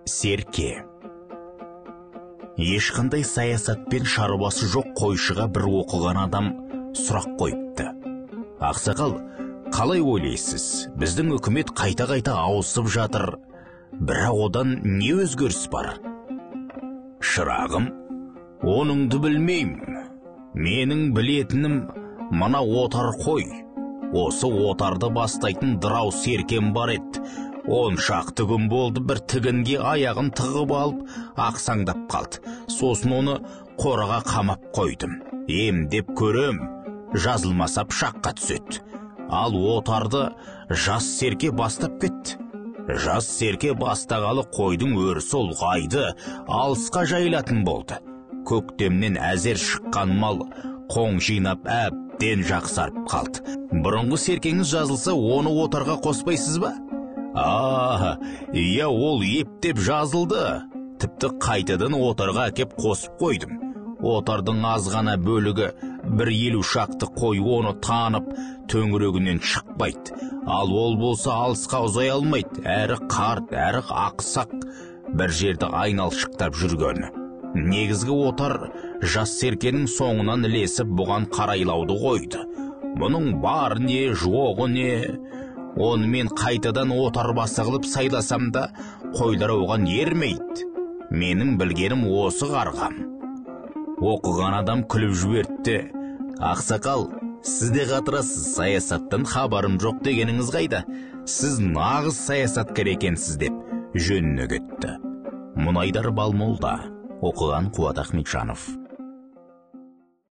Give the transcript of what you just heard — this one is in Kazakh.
Серке. Ешқандай саясатпен шаруасы жоқ қойшыға бір оқыған адам сұрақ қойыпты. Ақсақал, қалай ойлайсыз? Біздің үкімет қайта-қайта ауысып жатыр. Бірақ одан не өзгеріс бар? Шырағым, оныңды білмеймін. Менің білетінім мына отар қой. Осы отарды бастайтын дырау серкем бар еді. 10 шақты күн болды, бір тігінге аяғын тығып алып, ақсаңдап қалды. Сосын оны қораға қамап қойдым. Емдеп көрем, жазылмаса пышаққа түседі. Ал отарды жас серке бастап кетті. Жас серке бастағалы қойдың өрісі ұлғайды, алысқа жайылатын болды. Көктемнен әзер шыққан мал қоң жинап әбден жақсарып қалды. Бұрынғы серкеңіз жазылса, оны отарға қоспайсыз ба? Иә, ол ептеп жазылды. Тіпті қайтадан отарға әкеп қосып қойдым. Отардың азғана бөлігі 150 шақты қой оны танып, төңірегінен шықпайды. Ал ол болса алысқа ұзай алмайды. Әрі қарт, әрі ақсақ бір жерді айналшықтап жүргені. Негізгі отар жас серкенің соңынан ілесіп бұған қарайлауды қойды. Мұның бар не, жоғы не? Онымен қайтадан отар басы қылып сайласам да, қойлар оған ермейді. Менің білгенім осы қарғам. Оқыған адам күліп жіберді. Ақсақал, сіз де қатырасыз, саясаттан хабарым жоқ дегеніңіз қайда? Сіз нағыз саясаткер екенсіз деп жөніне кетті. Мұнайдар Балмолда. Оқыған Қуат Ахметжанов.